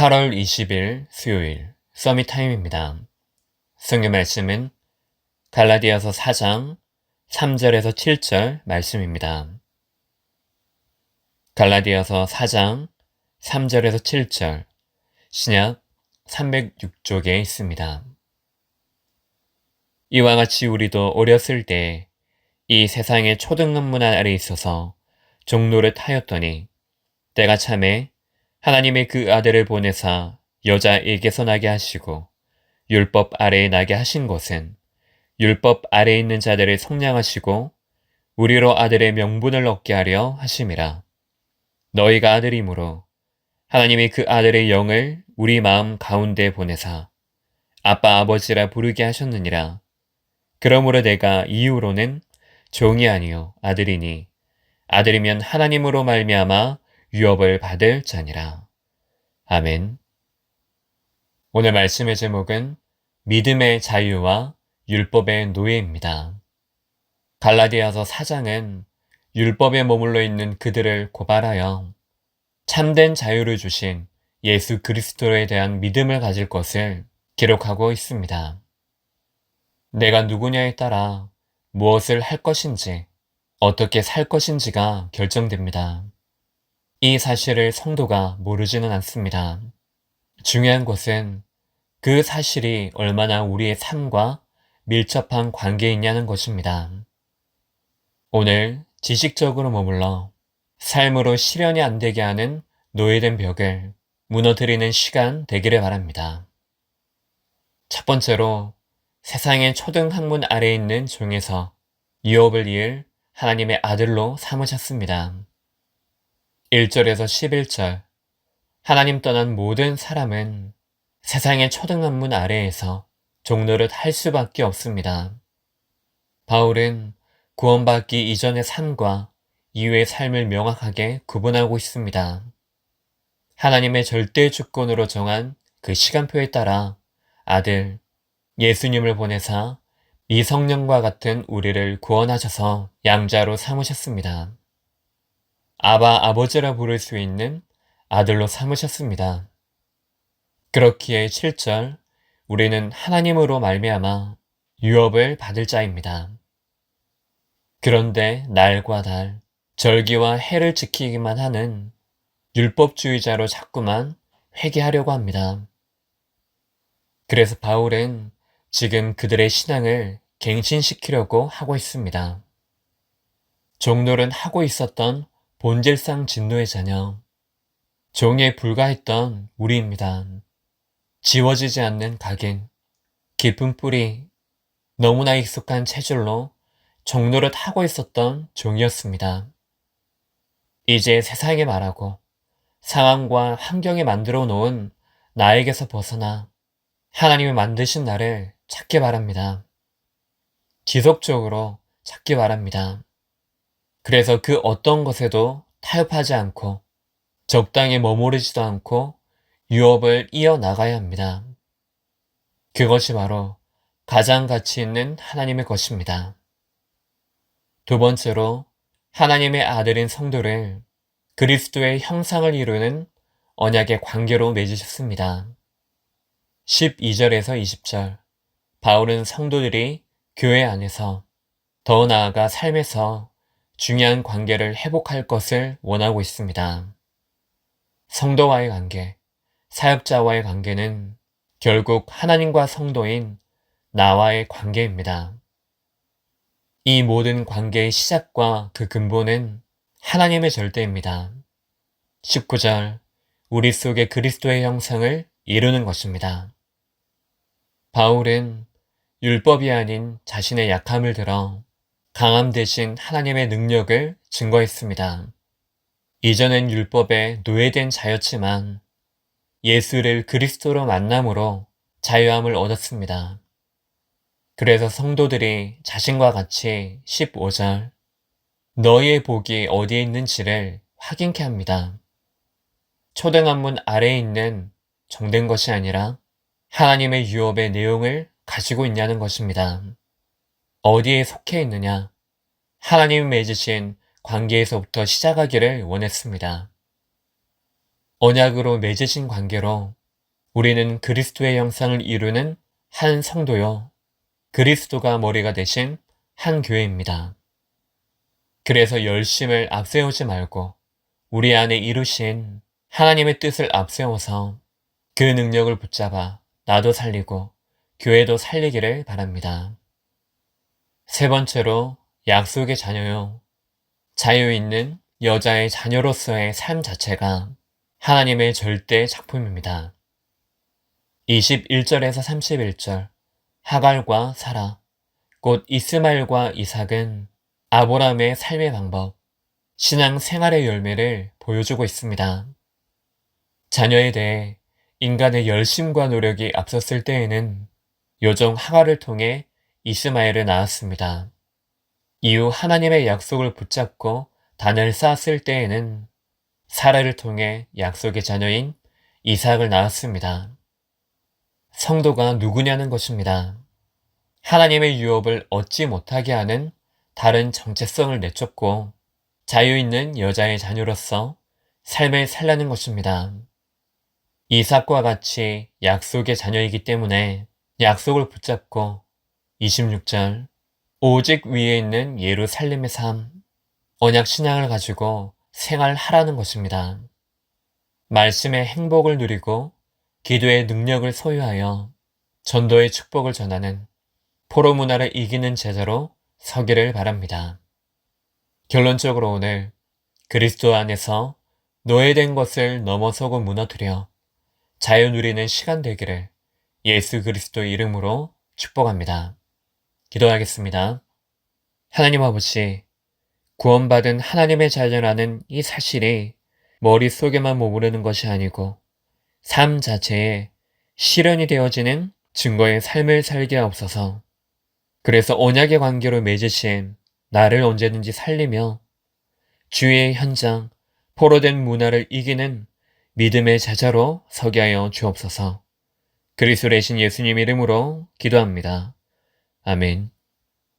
8월 20일 수요일 서밋타임입니다. 성경 말씀은 갈라디아서 4장 3절에서 7절 말씀입니다. 갈라디아서 4장 3절에서 7절 신약 306쪽에 있습니다. 이와 같이 우리도 어렸을 때 이 세상의 초등학문 아래 있어서 종노릇하였더니 때가 차매 하나님의 그 아들을 보내사 여자에게서 나게 하시고 율법 아래에 나게 하신 것은 율법 아래에 있는 자들을 속량하시고 우리로 아들의 명분을 얻게 하려 하심이라. 너희가 아들이므로 하나님이 그 아들의 영을 우리 마음 가운데 보내사 아빠 아버지라 부르게 하셨느니라. 그러므로 내가 이후로는 종이 아니요 아들이니 아들이면 하나님으로 말미암아 유업을 받을 자니라. 아멘. 오늘 말씀의 제목은 믿음의 자유와 율법의 노예입니다. 갈라디아서 4장은 율법에 머물러 있는 그들을 고발하여 참된 자유를 주신 예수 그리스도에 대한 믿음을 가질 것을 기록하고 있습니다. 내가 누구냐에 따라 무엇을 할 것인지, 어떻게 살 것인지가 결정됩니다. 이 사실을 성도가 모르지는 않습니다. 중요한 것은 그 사실이 얼마나 우리의 삶과 밀접한 관계에 있냐는 것입니다. 오늘 지식적으로 머물러 삶으로 실현이 안 되게 하는 노예된 벽을 무너뜨리는 시간 되기를 바랍니다. 첫 번째로 세상의 초등학문 아래에 있는 종에서 유업을 이을 하나님의 아들로 삼으셨습니다. 1절에서 11절 하나님 떠난 모든 사람은 세상의 초등학문 아래에서 종노릇 할 수밖에 없습니다. 바울은 구원받기 이전의 삶과 이후의 삶을 명확하게 구분하고 있습니다. 하나님의 절대 주권으로 정한 그 시간표에 따라 아들 예수님을 보내사 이 성령과 같은 우리를 구원하셔서 양자로 삼으셨습니다. 아바 아버지라 부를 수 있는 아들로 삼으셨습니다. 그렇기에 7절 우리는 하나님으로 말미암아 유업을 받을 자입니다. 그런데 날과 달, 절기와 해를 지키기만 하는 율법주의자로 자꾸만 회개하려고 합니다. 그래서 바울은 지금 그들의 신앙을 갱신시키려고 하고 있습니다. 종노릇 하고 있었던 본질상 진노의 자녀, 종에 불과했던 우리입니다. 지워지지 않는 각인, 깊은 뿌리, 너무나 익숙한 체질로 종노릇 하고 있었던 종이었습니다. 이제 세상에 말하고 상황과 환경에 만들어 놓은 나에게서 벗어나 하나님이 만드신 나를 찾기 바랍니다. 지속적으로 찾기 바랍니다. 그래서 그 어떤 것에도 타협하지 않고 적당히 머무르지도 않고 유업을 이어나가야 합니다. 그것이 바로 가장 가치 있는 하나님의 것입니다. 두 번째로 하나님의 아들인 성도를 그리스도의 형상을 이루는 언약의 관계로 맺으셨습니다. 12절에서 20절 바울은 성도들이 교회 안에서 더 나아가 삶에서 중요한 관계를 회복할 것을 원하고 있습니다. 성도와의 관계, 사역자와의 관계는 결국 하나님과 성도인 나와의 관계입니다. 이 모든 관계의 시작과 그 근본은 하나님의 절대입니다. 19절 우리 속에 그리스도의 형상을 이루는 것입니다. 바울은 율법이 아닌 자신의 약함을 들어 강함 대신 하나님의 능력을 증거했습니다. 이전엔 율법에 노예된 자였지만 예수를 그리스도로 만남으로 자유함을 얻었습니다. 그래서 성도들이 자신과 같이 15절 너희의 복이 어디에 있는지를 확인케 합니다. 초등학문 아래에 있는 정된 것이 아니라 하나님의 유업의 내용을 가지고 있냐는 것입니다. 어디에 속해 있느냐? 하나님이 맺으신 관계에서부터 시작하기를 원했습니다. 언약으로 맺으신 관계로 우리는 그리스도의 형상을 이루는 한 성도요, 그리스도가 머리가 되신 한 교회입니다. 그래서 열심을 앞세우지 말고 우리 안에 이루신 하나님의 뜻을 앞세워서 그 능력을 붙잡아 나도 살리고 교회도 살리기를 바랍니다. 세 번째로 약속의 자녀요. 자유 있는 여자의 자녀로서의 삶 자체가 하나님의 절대 작품입니다. 21절에서 31절 하갈과 사라, 곧 이스마엘과 이삭은 아브라함의 삶의 방법, 신앙 생활의 열매를 보여주고 있습니다. 자녀에 대해 인간의 열심과 노력이 앞섰을 때에는 요종 하갈을 통해 이스마엘을 낳았습니다. 이후 하나님의 약속을 붙잡고 단을 쌓았을 때에는 사라를 통해 약속의 자녀인 이삭을 낳았습니다. 성도가 누구냐는 것입니다. 하나님의 유업을 얻지 못하게 하는 다른 정체성을 내쫓고 자유 있는 여자의 자녀로서 삶을 살라는 것입니다. 이삭과 같이 약속의 자녀이기 때문에 약속을 붙잡고 26절 오직 위에 있는 예루살렘의 삶, 언약 신앙을 가지고 생활하라는 것입니다. 말씀의 행복을 누리고 기도의 능력을 소유하여 전도의 축복을 전하는 포로 문화를 이기는 제자로 서기를 바랍니다. 결론적으로 오늘 그리스도 안에서 노예된 것을 넘어서고 무너뜨려 자유 누리는 시간 되기를 예수 그리스도 이름으로 축복합니다. 기도하겠습니다. 하나님 아버지, 구원받은 하나님의 자녀라는 이 사실이 머릿속에만 머무르는 것이 아니고 삶 자체에 실현이 되어지는 증거의 삶을 살게 하옵소서. 그래서 언약의 관계로 맺으신 나를 언제든지 살리며 주의 현장, 포로된 문화를 이기는 믿음의 제자로 서게 하여 주옵소서. 그리스도의 신 예수님 이름으로 기도합니다. 아멘.